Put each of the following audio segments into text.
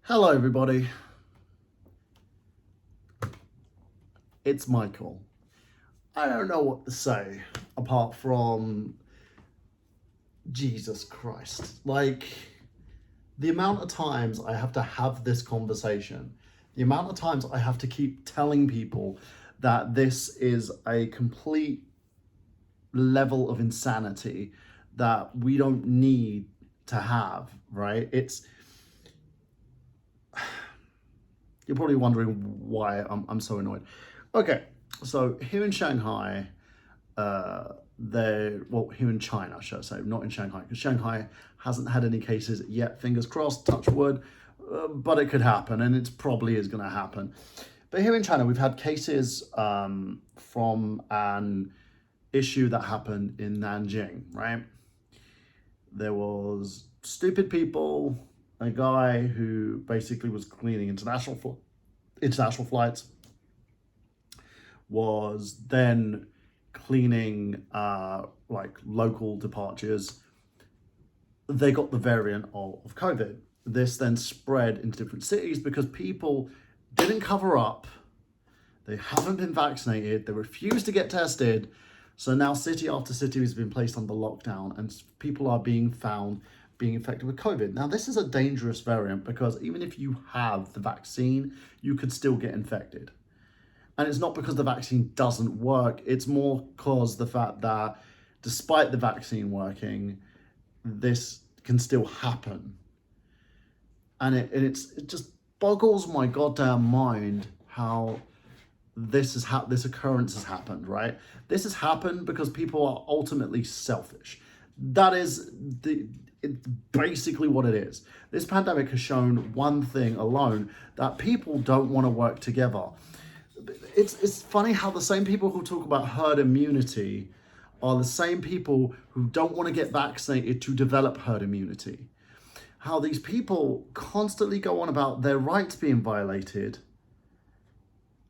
Hello, everybody. It's Michael. I don't know what to say apart from Jesus Christ. Like, the amount of times I have to have this conversation, the amount of times I have to keep telling people that this is a complete level of insanity that we don't need to have, right? You're probably wondering why I'm so annoyed. Okay, so here in Shanghai, here in China, should I say, not in Shanghai, because Shanghai hasn't had any cases yet, fingers crossed, touch wood, but it could happen, and it probably is going to happen. But here in China, we've had cases from an issue that happened in Nanjing, right? There was stupid people, a guy who basically was cleaning international flights, was then cleaning like local departures. They got the variant of COVID. This then spread into different cities because people didn't cover up. They haven't been vaccinated. They refused to get tested. So now city after city has been placed under lockdown and people are being found being infected with COVID. Now, this is a dangerous variant because even if you have the vaccine, you could still get infected. And it's not because the vaccine doesn't work. It's more because the fact that despite the vaccine working, this can still happen. And it just boggles my goddamn mind how this occurrence has happened, right? This has happened because people are ultimately selfish. That is it's basically what it is. This pandemic has shown one thing alone, that people don't want to work together. It's funny how the same people who talk about herd immunity are the same people who don't want to get vaccinated to develop herd immunity. How these people constantly go on about their rights being violated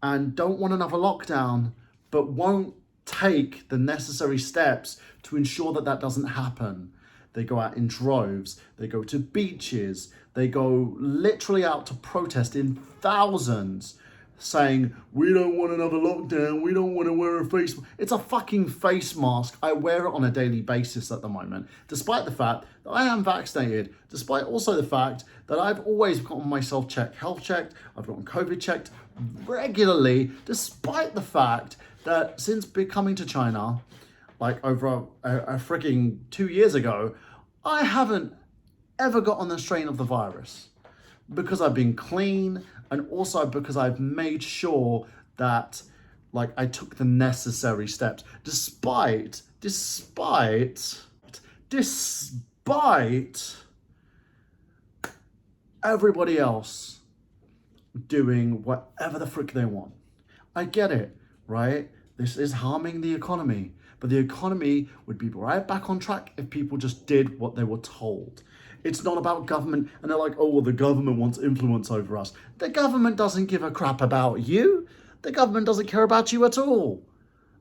and don't want another lockdown, but won't take the necessary steps to ensure that that doesn't happen. They go out in droves, they go to beaches, they go literally out to protest in thousands, saying, we don't want another lockdown, we don't want to wear a face mask. It's a fucking face mask. I wear it on a daily basis at the moment, despite the fact that I am vaccinated, despite also the fact that I've always gotten myself health checked, I've gotten COVID checked regularly, despite the fact that since coming to China, like over a freaking 2 years ago, I haven't ever gotten the strain of the virus because I've been clean and also because I've made sure that like I took the necessary steps despite everybody else doing whatever the frick they want. I get it, right? This is harming the economy, but the economy would be right back on track if people just did what they were told. It's not about government, and they're like, oh, well, the government wants influence over us. The government doesn't give a crap about you. The government doesn't care about you at all.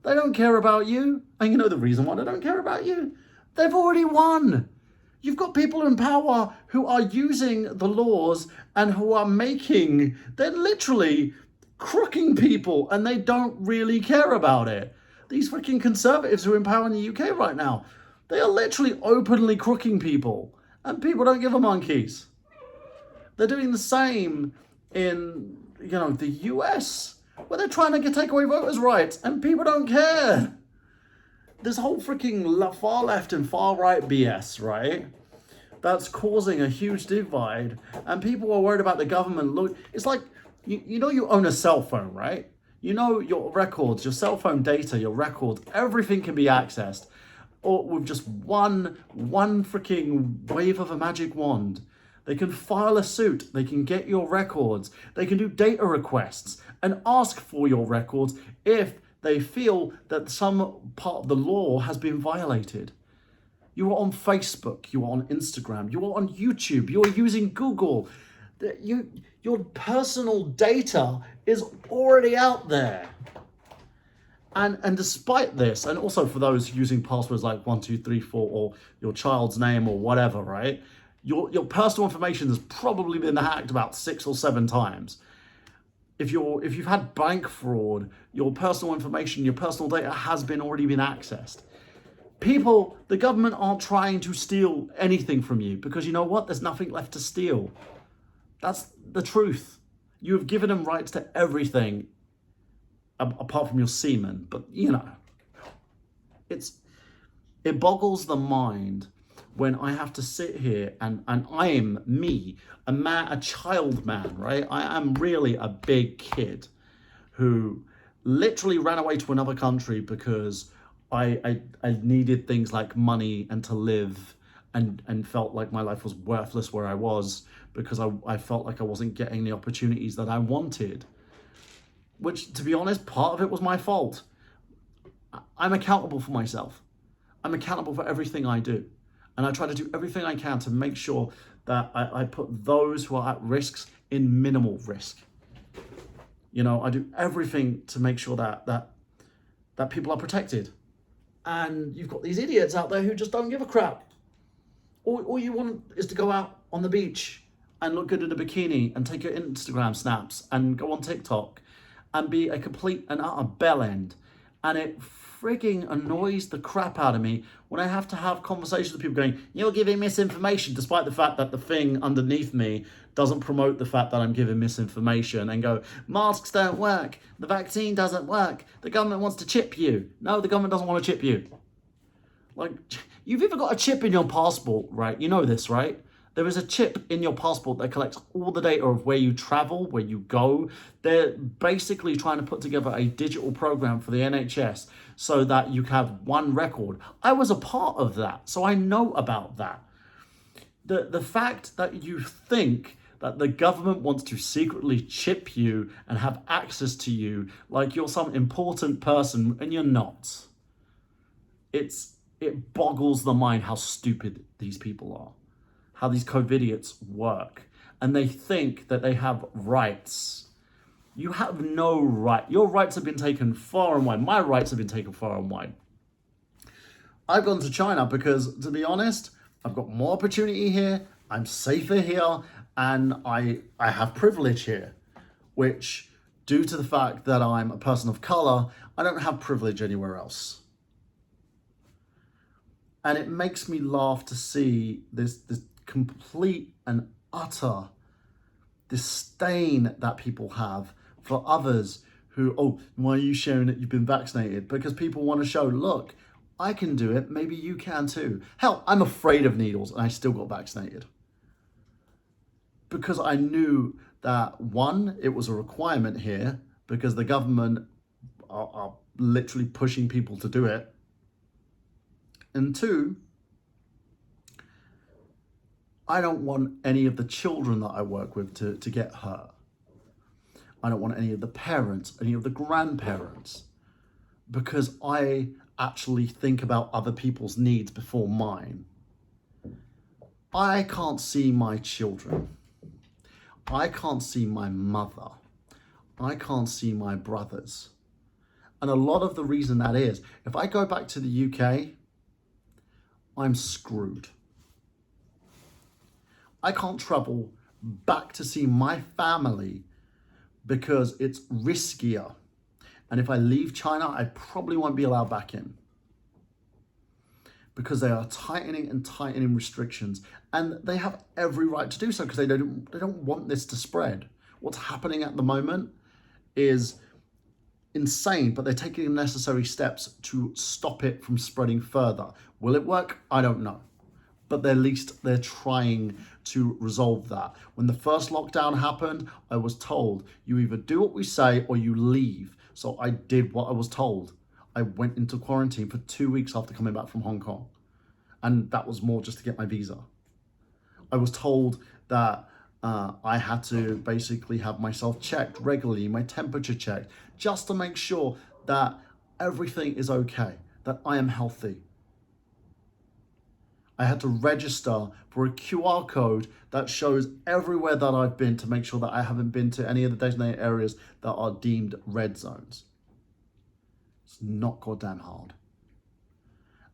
They don't care about you. And you know the reason why they don't care about you? They've already won. You've got people in power who are using the laws and who are they're literally crooking people and they don't really care about it. These freaking conservatives who are in power in the UK right now, they are literally openly crooking people and people don't give a monkeys. They're doing the same in, the US where they're trying to take away voters' rights and people don't care. This whole freaking far left and far right BS, right? That's causing a huge divide, and people are worried about the government. Look, it's like, you own a cell phone, right? You know your records, your cell phone data, your records, everything can be accessed, or with just one freaking wave of a magic wand. They can file a suit, they can get your records, they can do data requests and ask for your records if they feel that some part of the law has been violated. You are on Facebook, you are on Instagram, you are on YouTube, you are using Google. Your personal data is already out there. And despite this, and also for those using passwords like 1234 or your child's name or whatever, right? Your personal information has probably been hacked about 6 or 7 times. If you've had bank fraud, your personal information, your personal data has already been accessed. People, the government aren't trying to steal anything from you because you know what? There's nothing left to steal. That's the truth. You have given them rights to everything apart from your semen. But it boggles the mind when I have to sit here and I am me, a child man, right? I am really a big kid who literally ran away to another country because I needed things like money and to live, and felt like my life was worthless where I was because I felt like I wasn't getting the opportunities that I wanted. Which, to be honest, part of it was my fault. I'm accountable for myself. I'm accountable for everything I do. And I try to do everything I can to make sure that I put those who are at risks in minimal risk. I do everything to make sure that people are protected. And you've got these idiots out there who just don't give a crap. All you want is to go out on the beach and look good in a bikini and take your Instagram snaps and go on TikTok and be a complete and utter bellend. And it frigging annoys the crap out of me when I have to have conversations with people going, you're giving misinformation, despite the fact that the thing underneath me doesn't promote the fact that I'm giving misinformation, and go, masks don't work, the vaccine doesn't work, the government wants to chip you. No, the government doesn't want to chip you. Like, you've either got a chip in your passport, right? You know this, right? There is a chip in your passport that collects all the data of where you travel, where you go. They're basically trying to put together a digital program for the NHS so that you have one record. I was a part of that, so I know about that. The fact that you think that the government wants to secretly chip you and have access to you like you're some important person, and you're not. It boggles the mind how stupid these people are. How these Covidiots work, and they think that they have rights. You have no right. Your rights have been taken far and wide. My rights have been taken far and wide. I've gone to China because, to be honest, I've got more opportunity here, I'm safer here, and I have privilege here, which, due to the fact that I'm a person of color, I don't have privilege anywhere else. And it makes me laugh to see this complete and utter disdain that people have for others who, why are you showing that you've been vaccinated? Because people want to show, look, I can do it, maybe you can too. Hell, I'm afraid of needles and I still got vaccinated. Because I knew that, one, it was a requirement here because the government are literally pushing people to do it. And two, I don't want any of the children that I work with to get hurt. I don't want any of the parents, any of the grandparents, because I actually think about other people's needs before mine. I can't see my children. I can't see my mother. I can't see my brothers. And a lot of the reason that is, if I go back to the UK, I'm screwed. I can't travel back to see my family because it's riskier. And if I leave China, I probably won't be allowed back in. Because they are tightening and tightening restrictions. And they have every right to do so because they don't want this to spread. What's happening at the moment is insane, but they're taking the necessary steps to stop it from spreading further. Will it work? I don't know. But at least they're trying to resolve that. When the first lockdown happened, I was told, you either do what we say or you leave. So I did what I was told. I went into quarantine for 2 weeks after coming back from Hong Kong. And that was more just to get my visa. I was told that I had to basically have myself checked regularly, my temperature checked, just to make sure that everything is okay, that I am healthy. I had to register for a QR code that shows everywhere that I've been to make sure that I haven't been to any of the designated areas that are deemed red zones. It's not goddamn hard.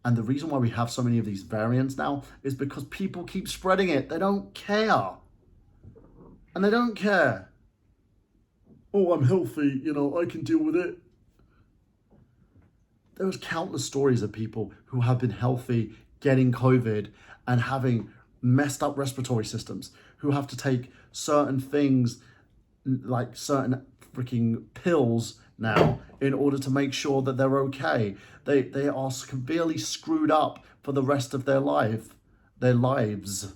And the reason why we have so many of these variants now is because people keep spreading it. They don't care. And they don't care. Oh, I'm healthy, I can deal with it. There was countless stories of people who have been healthy, getting COVID and having messed up respiratory systems, who have to take certain things like certain freaking pills now in order to make sure that they're okay. They are severely screwed up for the rest of their lives.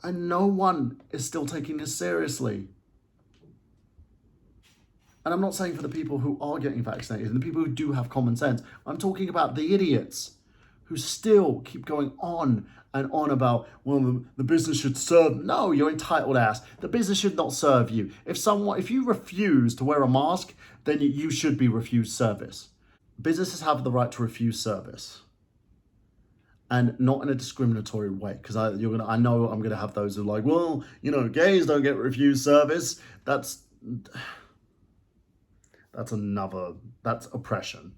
And no one is still taking this seriously. And I'm not saying for the people who are getting vaccinated and the people who do have common sense. I'm talking about the idiots who still keep going on and on about, well, the business should serve. No, you're entitled ass. The business should not serve you. If you refuse to wear a mask, then you should be refused service. Businesses have the right to refuse service. And not in a discriminatory way, because I know I'm gonna have those who are like, well, gays don't get refused service. That's oppression.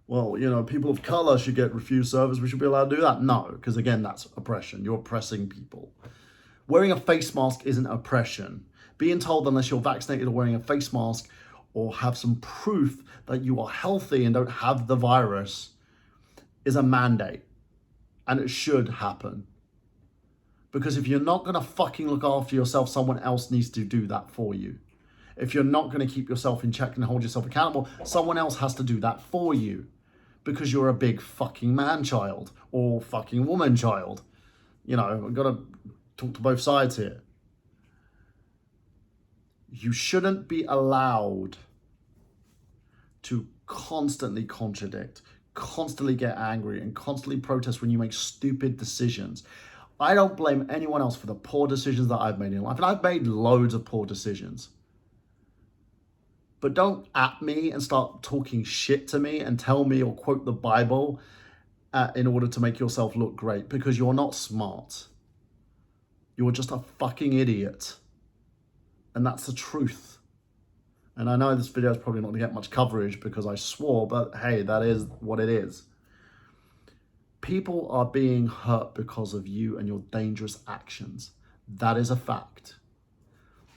Well, people of color should get refused service. We should be allowed to do that. No, because again, that's oppression. You're oppressing people. Wearing a face mask isn't oppression. Being told unless you're vaccinated or wearing a face mask or have some proof that you are healthy and don't have the virus is a mandate. And it should happen. Because if you're not going to fucking look after yourself, someone else needs to do that for you. If you're not going to keep yourself in check and hold yourself accountable, someone else has to do that for you. Because you're a big fucking man child or fucking woman child. I've got to talk to both sides here. You shouldn't be allowed to constantly contradict, constantly get angry, and constantly protest when you make stupid decisions. I don't blame anyone else for the poor decisions that I've made in life, and I've made loads of poor decisions. But don't at me and start talking shit to me and tell me or quote the Bible in order to make yourself look great, because you're not smart. You're just a fucking idiot. And that's the truth. And I know this video is probably not going to get much coverage because I swore, but hey, that is what it is. People are being hurt because of you and your dangerous actions. That is a fact.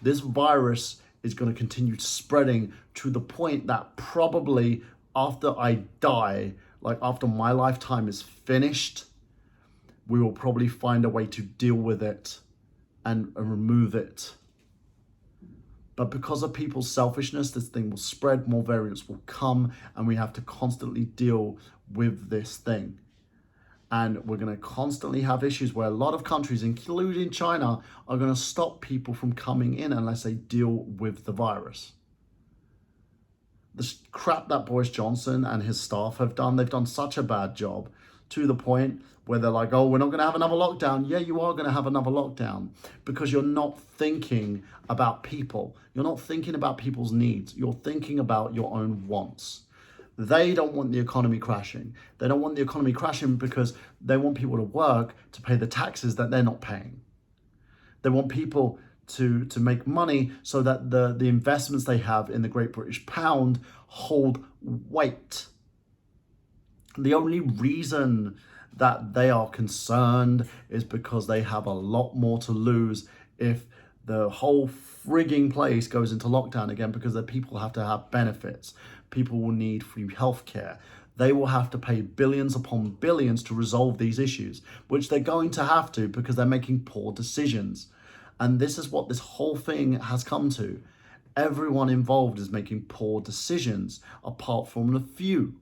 This virus is going to continue spreading to the point that probably after I die, like after my lifetime is finished, we will probably find a way to deal with it and remove it. But because of people's selfishness, this thing will spread, more variants will come, and we have to constantly deal with this thing. And we're going to constantly have issues where a lot of countries, including China, are going to stop people from coming in unless they deal with the virus. The crap that Boris Johnson and his staff have done, they've done such a bad job to the point where they're like, oh, we're not going to have another lockdown. Yeah, you are going to have another lockdown because you're not thinking about people. You're not thinking about people's needs. You're thinking about your own wants. They don't want the economy crashing. They don't want the economy crashing because they want people to work to pay the taxes that they're not paying. They want people to make money so that the investments they have in the Great British Pound hold weight. The only reason that they are concerned is because they have a lot more to lose if the whole frigging place goes into lockdown again, because the people have to have benefits. People will need free healthcare. They will have to pay billions upon billions to resolve these issues, which they're going to have to because they're making poor decisions. And this is what this whole thing has come to. Everyone involved is making poor decisions, apart from the few.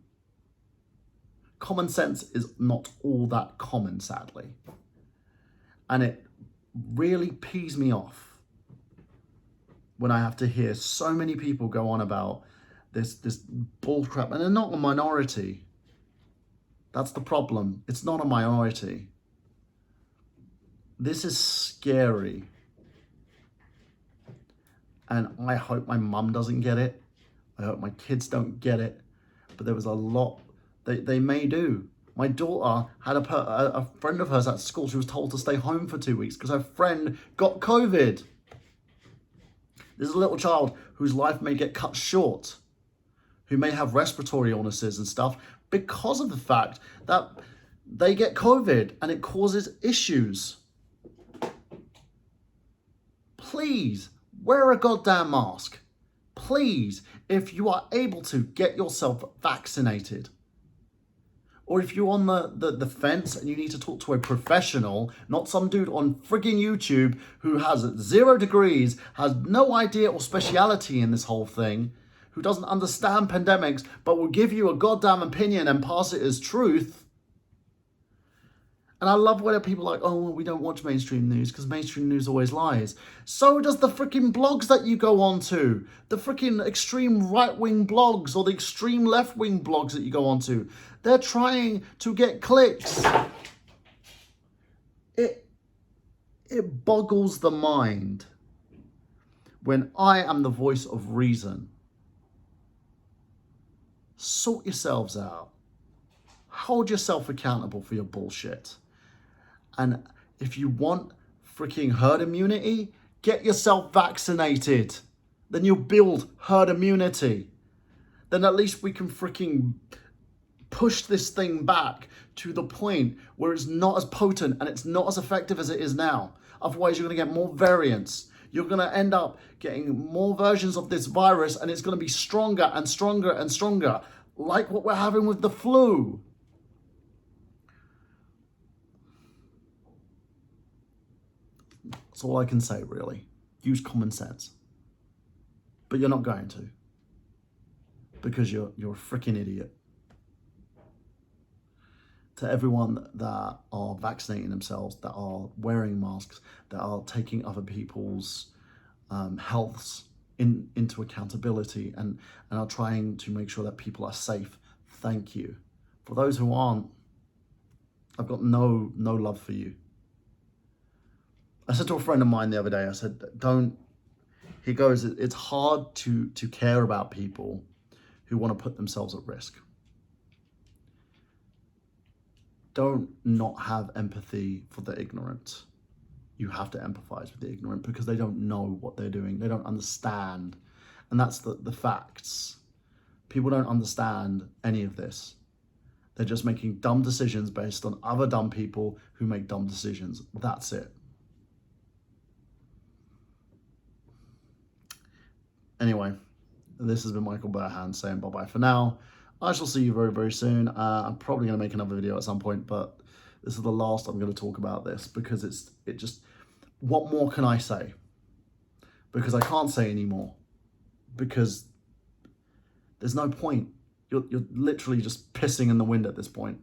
Common sense is not all that common, sadly. And it really pees me off when I have to hear so many people go on about this bullcrap, and they're not a minority. That's the problem. It's not a minority. This is scary. And I hope my mum doesn't get it. I hope my kids don't get it. But there was a lot they may do. My daughter had a friend of hers at school. She was told to stay home for 2 weeks because her friend got COVID. This is a little child whose life may get cut short, who may have respiratory illnesses and stuff because of the fact that they get COVID and it causes issues. Please wear a goddamn mask. Please, if you are able to, get yourself vaccinated. Or if you're on the fence and you need to talk to a professional, not some dude on friggin' YouTube who has 0 degrees, has no idea or speciality in this whole thing, who doesn't understand pandemics, but will give you a goddamn opinion and pass it as truth. And I love when people are like, oh, well, we don't watch mainstream news because mainstream news always lies. So does the freaking blogs that you go on to. The freaking extreme right-wing blogs or the extreme left-wing blogs that you go on to. They're trying to get clicks. It boggles the mind when I am the voice of reason. Sort yourselves out. Hold yourself accountable for your bullshit. And if you want freaking herd immunity, get yourself vaccinated. Then you'll build herd immunity. Then at least we can freaking push this thing back to the point where it's not as potent and it's not as effective as it is now. Otherwise, you're going to get more variants. You're going to end up getting more versions of this virus and it's going to be stronger and stronger and stronger, like what we're having with the flu. That's all I can say, really. Use common sense. But you're not going to. Because you're a freaking idiot. To everyone that are vaccinating themselves, that are wearing masks, that are taking other people's healths into accountability and are trying to make sure that people are safe, thank you. For those who aren't, I've got no love for you. I said to a friend of mine the other day, I said, he goes, it's hard to care about people who want to put themselves at risk. Don't not have empathy for the ignorant. You have to empathize with the ignorant because they don't know what they're doing. They don't understand. And that's the facts. People don't understand any of this. They're just making dumb decisions based on other dumb people who make dumb decisions. That's it. Anyway, this has been Michael Burhan saying bye-bye for now. I shall see you very, very soon. I'm probably going to make another video at some point, but this is the last I'm going to talk about this because it just, what more can I say? Because I can't say any more. Because there's no point. You're literally just pissing in the wind at this point.